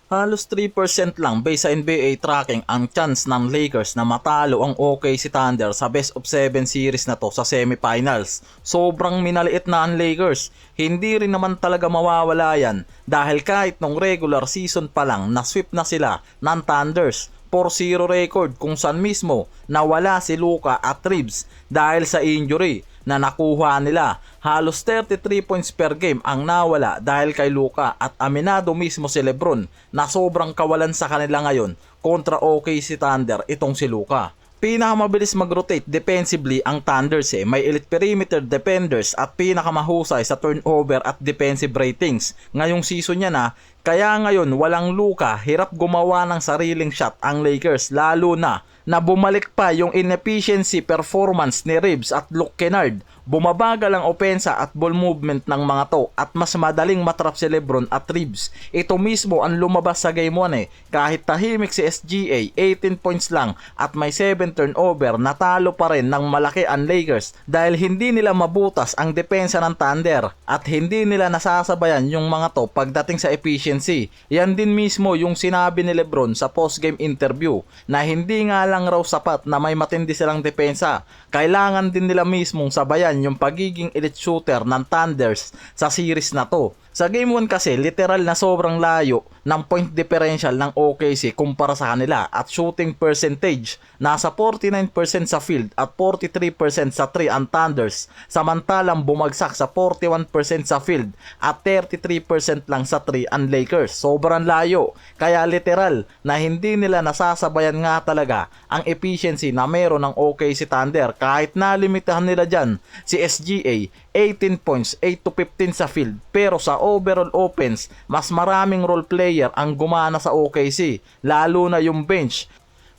Halos 3% lang base sa NBA tracking ang chance ng Lakers na matalo ang OKC Thunder sa best of 7 series na to sa semifinals. Sobrang minaliit na ang Lakers. Hindi rin naman talaga mawawala yan dahil kahit nung regular season pa lang na-sweep na sila ng Thunders. 4-0 record kung saan mismo nawala si Luka at Reeves dahil sa injury na nakuha nila. Halos 33 points per game ang nawala dahil kay Luka at aminado mismo si Lebron na sobrang kawalan sa kanila ngayon kontra OKC Thunder itong si Luka. Pinakamabilis mag-rotate defensively ang Thunders May elite perimeter defenders at pinakamahusay sa turnover at defensive ratings. Ngayong season niya na, kaya ngayon walang Luka, hirap gumawa ng sariling shot ang Lakers lalo na bumalik pa yung inefficiency performance ni Reeves at Luke Kennard. Bumabagal ang opensa at ball movement ng mga to at mas madaling matrap si Lebron at Reeves. Ito mismo ang lumabas sa game 1 Kahit tahimik si SGA, 18 points lang at may 7 turnover, natalo pa rin ng malaki ang Lakers dahil hindi nila mabutas ang depensa ng Thunder at hindi nila nasasabayan yung mga to pagdating sa efficiency. Yan din mismo yung sinabi ni Lebron sa post-game interview na hindi nga lang raw sapat na may matindi silang depensa. Kailangan din nila mismong sabayan yung pagiging elite shooter ng Thunders sa series na to. Sa game 1 kasi literal na sobrang layo ng point differential ng OKC kumpara sa kanila at shooting percentage nasa 49% sa field at 43% sa 3 ang Thunders, samantalang bumagsak sa 41% sa field at 33% lang sa 3 ang Lakers. Sobrang layo, kaya literal na hindi nila nasasabayan nga talaga ang efficiency na meron ng OKC Thunder kahit nalimitahan nila dyan si SGA 18 points, 8 to 15 sa field, pero sa overall offense, mas maraming role player ang gumana sa OKC, lalo na yung bench.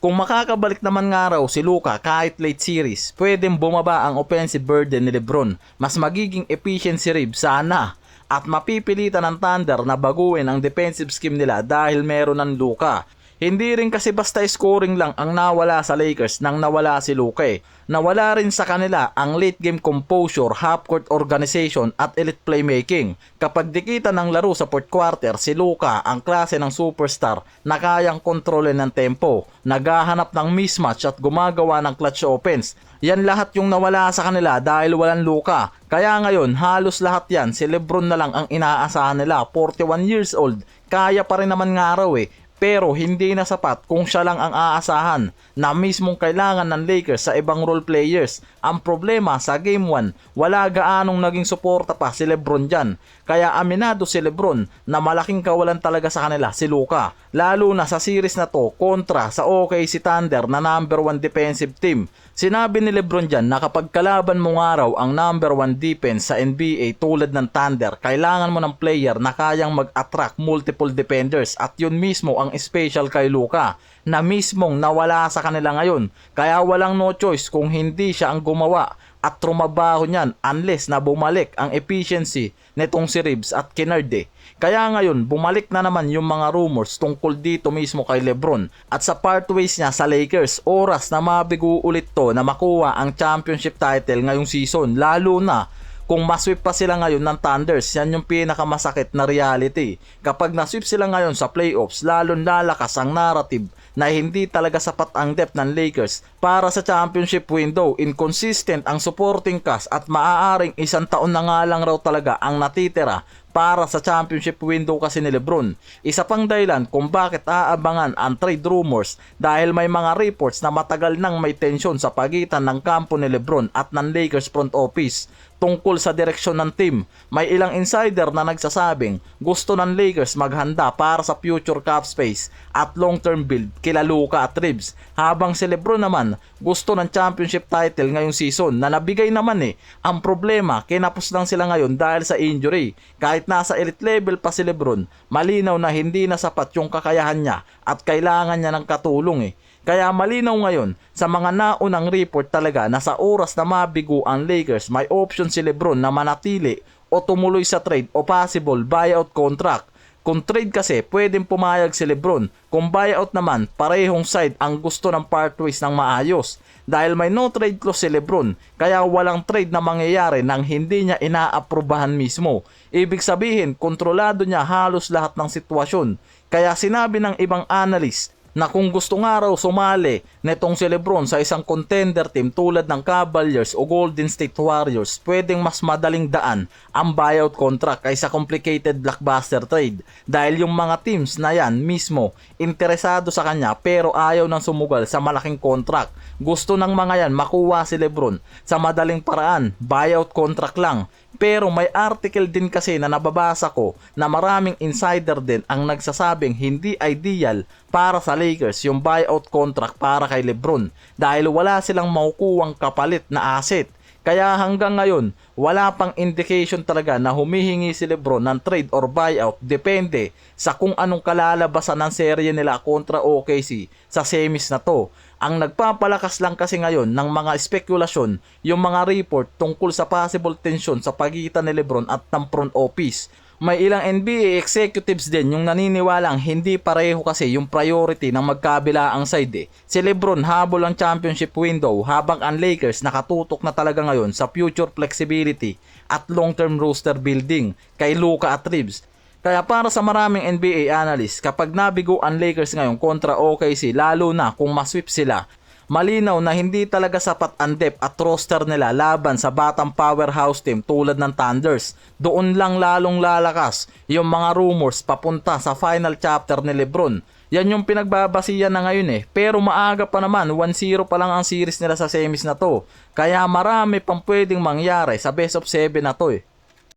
Kung makakabalik naman nga raw si Luka kahit late series, pwedeng bumaba ang offensive burden ni Lebron, mas magiging efficient si Reeves sana, at mapipilitan ng Thunder na baguhin ang defensive scheme nila dahil meron ng Luka. Hindi rin kasi basta scoring lang ang nawala sa Lakers nang nawala si Luka Nawala rin sa kanila ang late game composure, half court organization at elite playmaking. Kapag dikita ng laro sa fourth quarter, si Luka ang klase ng superstar na kayang kontrolin ng tempo, naghahanap ng mismatch at gumagawa ng clutch offense. Yan lahat yung nawala sa kanila dahil walang Luka. Kaya ngayon halos lahat yan si Lebron na lang ang inaasahan nila. 41 years old, kaya pa rin naman nga raw pero hindi na sapat kung siya lang ang aasahan na mismong kailangan ng Lakers sa ibang role players. Ang problema sa game 1, wala gaanong naging suporta pa si Lebron dyan. Kaya aminado si Lebron na malaking kawalan talaga sa kanila si Luka. Lalo na sa series na to kontra sa OKC Thunder na number 1 defensive team. Sinabi ni Lebron dyan na kapag kalaban mo nga raw ang number 1 defense sa NBA tulad ng Thunder, kailangan mo ng player na kayang mag-attract multiple defenders at yun mismo ang special kay Luka na mismong nawala sa kanila ngayon. Kaya walang no choice kung hindi siya ang gumawa at trumabaho niyan unless na bumalik ang efficiency netong si Reeves at Kennard Kaya ngayon bumalik na naman yung mga rumors tungkol dito mismo kay Lebron at sa pathways niya sa Lakers. Oras na mabigo ulit to na makuha ang championship title ngayong season, lalo na kung masweep pa sila ngayon ng Thunders. Yan yung pinakamasakit na reality. Kapag nasweep sila ngayon sa playoffs, lalong lalakas ang narrative na hindi talaga sapat ang depth ng Lakers para sa championship window. Inconsistent ang supporting cast at maaaring isang taon na nga lang raw talaga ang natitira para sa championship window kasi ni Lebron. Isa pang dahilan kung bakit aabangan ang trade rumors dahil may mga reports na matagal nang may tensyon sa pagitan ng kampo ni Lebron at ng Lakers front office tungkol sa direksyon ng team. May ilang insider na nagsasabing gusto ng Lakers maghanda para sa future cap space at long-term build kila Luka at Reeves, habang si Lebron naman gusto ng championship title ngayong season na nabigay naman Ang problema, kinapos lang sila ngayon dahil sa injury. Kahit nasa elite level pa si Lebron, malinaw na hindi na sapat yung kakayahan niya at kailangan niya ng katulong Kaya malinaw ngayon sa mga naunang report talaga na sa oras na mabigo ang Lakers, may option si Lebron na manatili o tumuloy sa trade o possible buyout contract. Kung trade kasi, pwedeng pumayag si Lebron. Kung buyout naman, parehong side ang gusto ng pathways ng maayos. Dahil may no trade clause si Lebron, kaya walang trade na mangyayari nang hindi niya inaaprubahan mismo. Ibig sabihin, kontrolado niya halos lahat ng sitwasyon. Kaya sinabi ng ibang analyst na kung gusto nga raw sumali netong si Lebron sa isang contender team tulad ng Cavaliers o Golden State Warriors, pwedeng mas madaling daan ang buyout contract kaysa complicated blockbuster trade. Dahil yung mga teams na yan mismo interesado sa kanya pero ayaw nang sumugal sa malaking contract. Gusto ng mga yan makuha si Lebron sa madaling paraan, buyout contract lang. Pero may article din kasi na nababasa ko na maraming insider din ang nagsasabing hindi ideal para sa Lakers yung buyout contract para kay Lebron dahil wala silang makukuhang kapalit na asset. Kaya hanggang ngayon, wala pang indication talaga na humihingi si Lebron ng trade or buyout, depende sa kung anong kalalabasan ng serye nila kontra OKC sa semis na to. Ang nagpapalakas lang kasi ngayon ng mga spekulasyon yung mga report tungkol sa possible tension sa pagitan ni Lebron at ng front office. May ilang NBA executives din yung naniniwalang hindi pareho kasi yung priority ng magkabilaang side. Si Lebron habol ang championship window habang ang Lakers nakatutok na talaga ngayon sa future flexibility at long-term roster building kay Luka at Reeves. Kaya para sa maraming NBA analysts, kapag nabigo ang Lakers ngayon kontra OKC, lalo na kung masweep sila, malinaw na hindi talaga sapat ang depth at roster nila laban sa batang powerhouse team tulad ng Thunders. Doon lang lalong lalakas yung mga rumors papunta sa final chapter ni Lebron. Yan yung pinagbabasiyan na ngayon Pero maaga pa naman, 1-0 pa lang ang series nila sa semis na to. Kaya marami pang pwedeng mangyari sa best of 7 na to